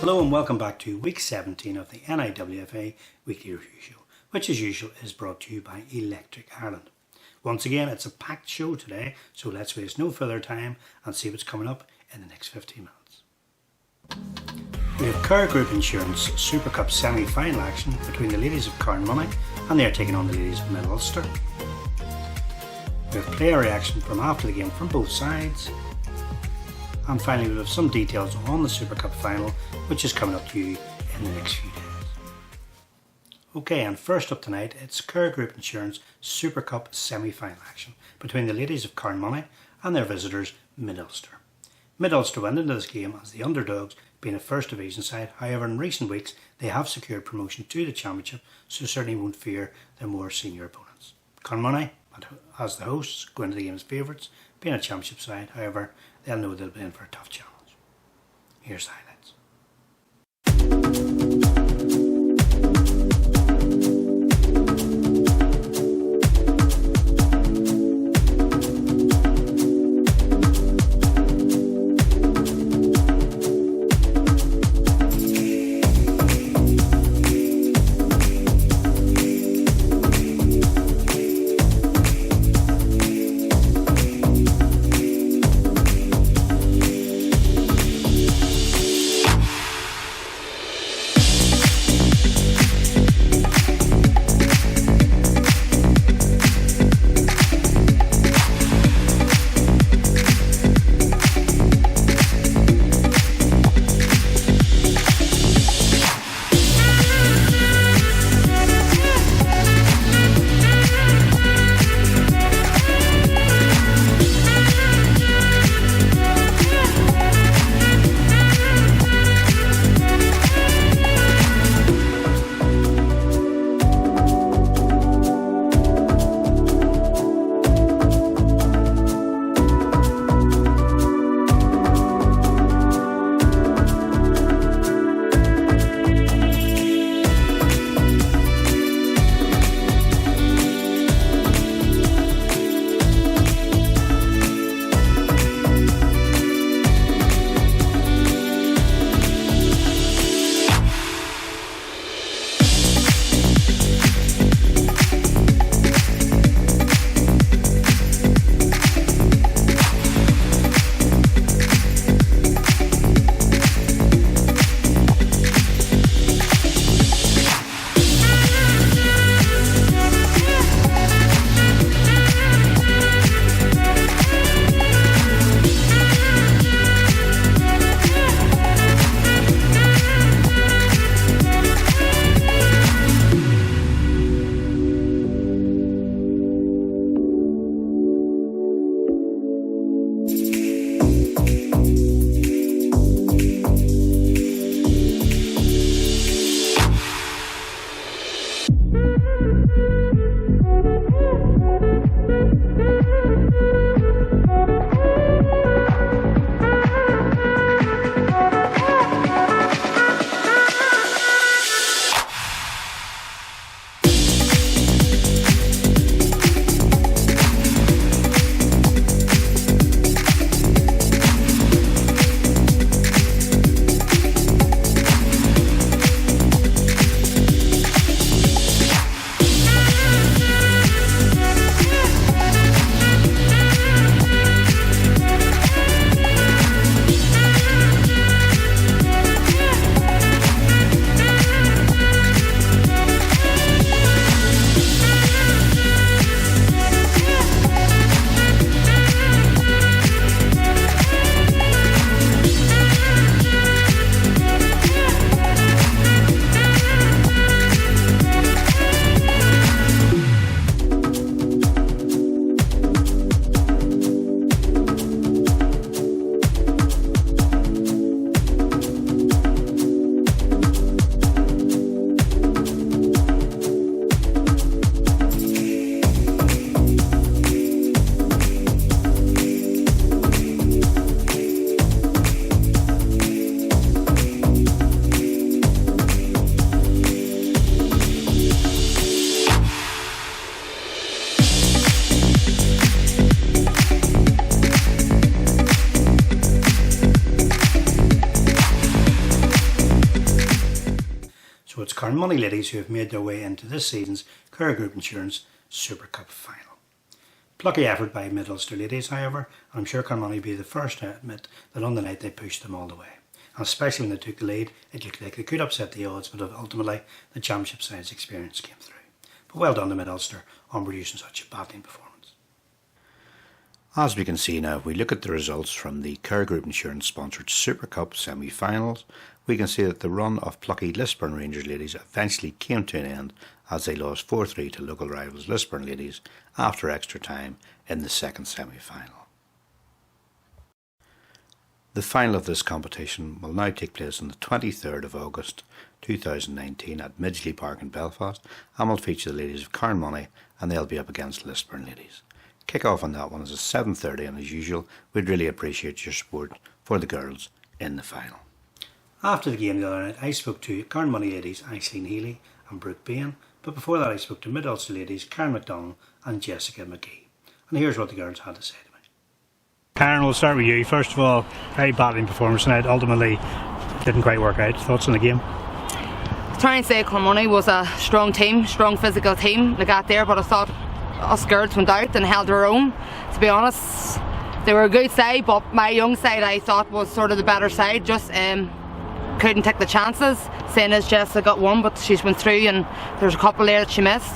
Hello and welcome back to week 17 of the NIWFA Weekly Review Show, which as usual is brought to you by Electric Ireland. Once again, it's a packed show today, so let's waste no further time and see what's coming up in the next 15 minutes. We have Kerr Group Insurance Super Cup semi-final action between the ladies of Carnmoney and they are taking on the ladies of Mid Ulster. We have player reaction from after the game from both sides. And finally we'll have some details on the Super Cup final, which is coming up to you in the next few days. Okay, and first up tonight it's Kerr Group Insurance Super Cup semi-final action between the ladies of Carnmoney and their visitors Mid Ulster. Mid Ulster went into this game as the underdogs, being a first division side. However, in recent weeks they have secured promotion to the championship, so certainly won't fear their more senior opponents. Carnmoney, as the hosts, go into the game as favourites, being a championship side. However, they'll know they'll be in for a tough challenge. Here's the highlights. it's Carnmoney Ladies who have made their way into this season's Kerr Group Insurance Super Cup final. Plucky effort by Mid Ulster Ladies, however, and I'm sure Carnmoney will be the first to admit that on the night they pushed them all the way. And especially when they took the lead, it looked like they could upset the odds, but ultimately the championship side's experience came through. But well done to Mid Ulster on producing such a battling performance. As we can see now, if we look at the results from the Kerr Group Insurance sponsored Super Cup semi-finals, we can see that the run of plucky Lisburn Rangers Ladies eventually came to an end as they lost 4-3 to local rivals Lisburn Ladies after extra time in the second semi-final. The final of this competition will now take place on the 23rd of August 2019 at Midgley Park in Belfast and will feature the ladies of Carnmoney, and they'll be up against Lisburn Ladies. Kick-off on that one is at 7:30, and as usual, we'd really appreciate your support for the girls in the final. After the game the other night, I spoke to Carnmoney Ladies, Aisling Healy and Brooke Bain, but before that I spoke to Mid Ulster Ladies, Karen McDonald and Jessica McGee. And here's what the girls had to say to me. Karen, we'll start with you. First of all, very battling performance tonight. Ultimately, didn't quite work out. Thoughts on the game? Trying to say Carnmoney was a strong team, strong physical team. They got there, but I thought us girls went out and held their own. To be honest, they were a good side, but my young side I thought was sort of the better side. Just couldn't take the chances. Saying as Jessica got one, but she's went through, and there's a couple there that she missed.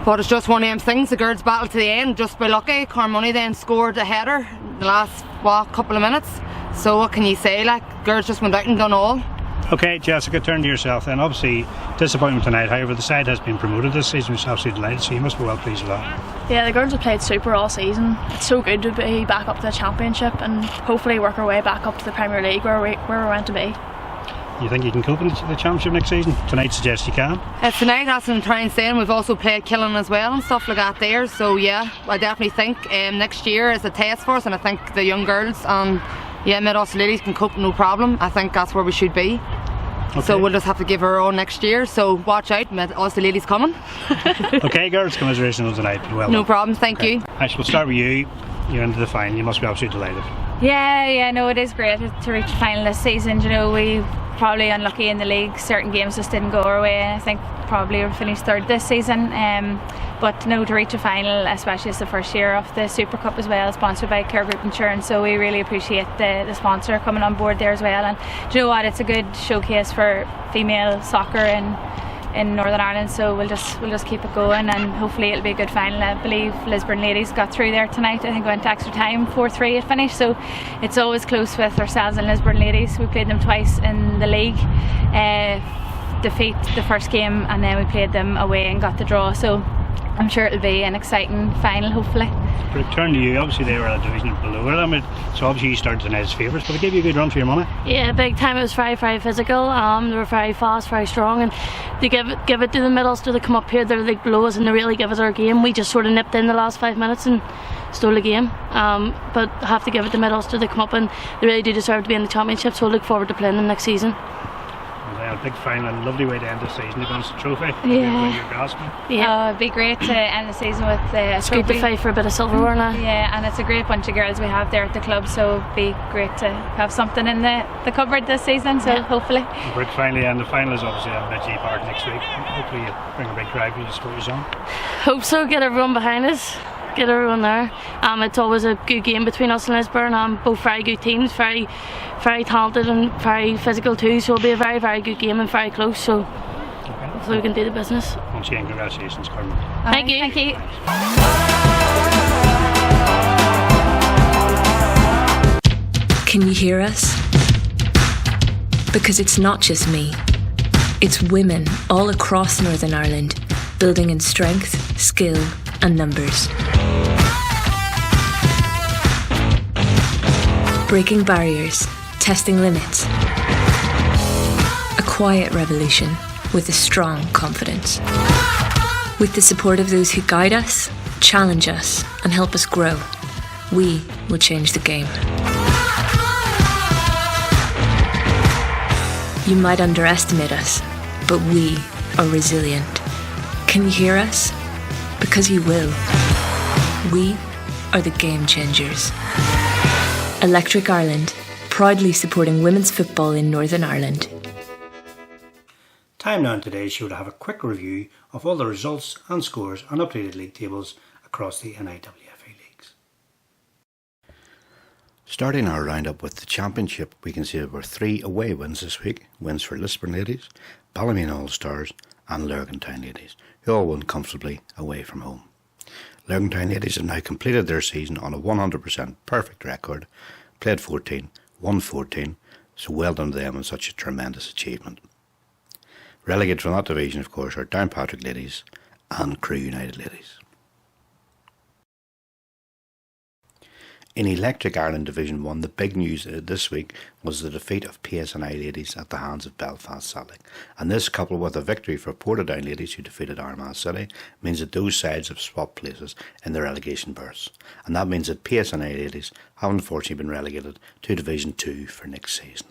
But it's just one of them things. The girls battled to the end. Just by lucky, Carnmoney then scored a header in the last couple of minutes. So what can you say? Like, girls just went out and done all. Okay, Jessica, turn to yourself then. Obviously, disappointment tonight. However, the side has been promoted this season, which is absolutely delighted, so you must be well pleased with that. Yeah, the girls have played super all season. It's so good to be back up to the championship and hopefully work our way back up to the Premier League where we're meant to be. You think you can cope in the championship next season? Tonight suggests you can. Tonight, that's what I'm trying to say, and we've also played Killing as well and stuff like that there. So yeah, I definitely think next year is a test for us, and I think the young girls and Mid Ulster Ladies can cope no problem. I think that's where we should be. Okay. So we'll just have to give her all next year, so watch out, Mid Ulster Ladies coming. Okay girls, commiserations tonight. Well no problem, thank you. Ash, we'll start with you. You're into the final, you must be absolutely delighted. Yeah, no, it is great to reach the final this season. You know, we probably unlucky in the league, certain games just didn't go our way. I think probably we finished third this season, but no, to reach a final, especially as the first year of the Super Cup as well, sponsored by Kerr Group Insurance, so we really appreciate the sponsor coming on board there as well. And do you know what, it's a good showcase for female soccer in Northern Ireland, so we'll just keep it going, and hopefully it'll be a good final. I believe Lisburn Ladies got through there tonight. I think went to extra time, 4-3 it finished, so it's always close with ourselves and Lisburn Ladies. We played them twice in the league, defeat the first game, and then we played them away and got the draw, so I'm sure it'll be an exciting final hopefully. Return to you, obviously they were a division below them, so obviously you started tonight as favourites, but they gave you a good run for your money. Yeah, big time. It was very, very physical. They were very fast, very strong, and they give it to the Mid Ulster to come up here. They're like below us and they really give us our game. We just sort of nipped in the last 5 minutes and stole the game, but I have to give it to Mid Ulster. They come up and they really do deserve to be in the championship, so I look forward to playing them next season. A big final and lovely way to end the season against the trophy. Yeah. You're grasping. Yeah, it'd be great to end the season with a it's trophy. good to fight for a bit of silverware now. Yeah, and it's a great bunch of girls we have there at the club, so it'd be great to have something in the cupboard this season, so hopefully. Brooke, finally, and the final is obviously at Midgley Park next week. Hopefully you bring a big crowd for you to support your zone. Hope so, get everyone behind us. Get everyone there. It's always a good game between us and Lisburn. Both very good teams, very, very talented and very physical too. So it'll be a very, very good game and very close. So hopefully we can do the business. Once again, congratulations, Carmen. Thank you. Thank you. Can you hear us? Because it's not just me. It's women all across Northern Ireland, building in strength, skill and numbers. Breaking barriers, testing limits. A quiet revolution with a strong confidence. With the support of those who guide us, challenge us and help us grow, we will change the game. You might underestimate us, but we are resilient. Can you hear us? Because you will. We are the Game Changers. Electric Ireland, proudly supporting women's football in Northern Ireland. Time now in today's show to have a quick review of all the results and scores and updated league tables across the NIWFA leagues. Starting our roundup with the Championship, we can see there were 3 away wins this week. Wins for Lisburn Ladies, Ballymena All-Stars and Lurgantown Ladies, who all won comfortably away from home. Lurgantown Ladies have now completed their season on a 100% perfect record, played 14, won 14, so well done to them on such a tremendous achievement. Relegated from that division, of course, are Downpatrick Ladies and Crew United Ladies. In Electric Ireland Division 1, the big news this week was the defeat of PSNI Ladies at the hands of Belfast Celtic, and this, coupled with a victory for Portadown Ladies, who defeated Armagh City, means that those sides have swapped places in the relegation berths, and that means that PSNI Ladies have unfortunately been relegated to Division 2 for next season.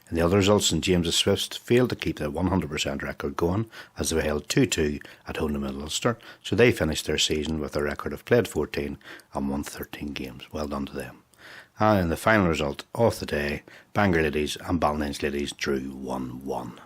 In the other results, St James's Swifts failed to keep their 100% record going as they were held 2-2 at home to Mid Ulster, so they finished their season with a record of played 14 and won 13 games. Well done to them. And in the final result of the day, Bangor Ladies and Ballinines Ladies drew 1-1.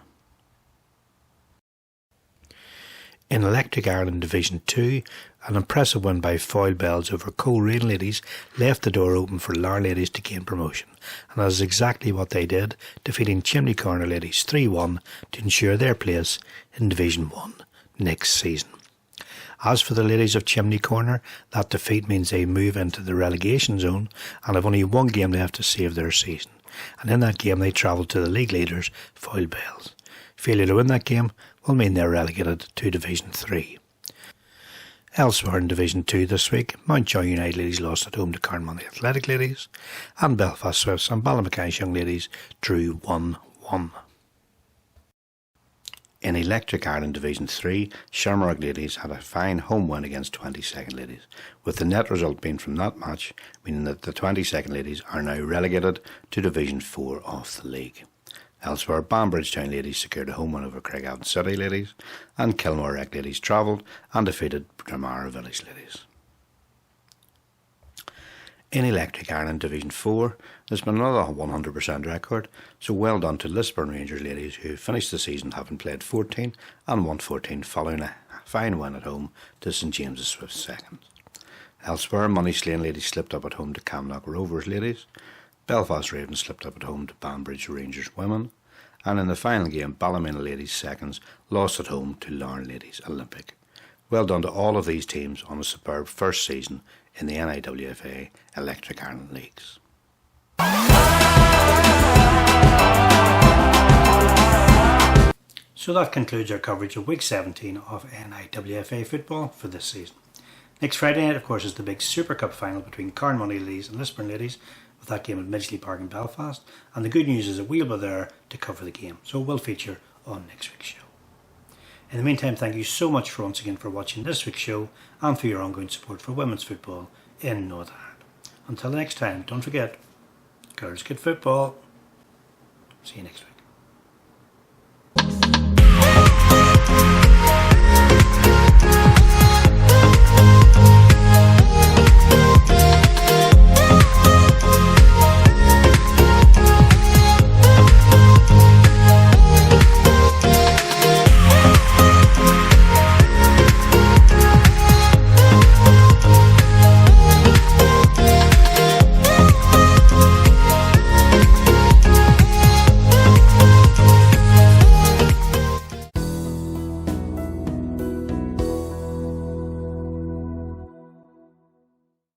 In Electric Ireland Division 2, an impressive win by Foyle Bells over Coleraine Ladies left the door open for Lar Ladies to gain promotion, and that is exactly what they did, defeating Chimney Corner Ladies 3-1 to ensure their place in Division 1 next season. As for the ladies of Chimney Corner, that defeat means they move into the relegation zone and have only one game left to save their season, and in that game they travel to the league leaders, Foyle Bells. Failure to win that game will mean they're relegated to Division 3. Elsewhere in Division 2 this week, Mountjoy United Ladies lost at home to Carnmoney Athletic Ladies, and Belfast Swifts and Ballymackay Young Ladies drew 1-1. In Electric Ireland Division 3, Shamrock Ladies had a fine home win against 22nd Ladies, with the net result being from that match meaning that the 22nd Ladies are now relegated to Division 4 of the league. Elsewhere, Banbridgetown Ladies secured a home win over Craigavon City Ladies, and Kilmore Rec Ladies travelled and defeated Dramara Village Ladies. In Electric Ireland Division 4, there's been another 100% record, so well done to Lisburn Rangers Ladies, who finished the season having played 14 and won 14 following a fine win at home to St James's Swifts second. Elsewhere, Moneyslane Ladies slipped up at home to Camnock Rovers Ladies, Belfast Ravens slipped up at home to Banbridge Rangers Women, and in the final game, Ballymena Ladies seconds lost at home to Larne Ladies Olympic. Well done to all of these teams on a superb first season in the NIWFA Electric Ireland Leagues. So that concludes our coverage of Week 17 of NIWFA football for this season. Next Friday night, of course, is the big Super Cup final between Carnmoney Ladies and Lisburn Ladies, with that game at Midgley Park in Belfast, and the good news is that we'll be there to cover the game, so it will feature on next week's show. In the meantime, thank you so much once again for watching this week's show and for your ongoing support for women's football in Northern Ireland. Until next time, don't forget, girls get football. See you next week.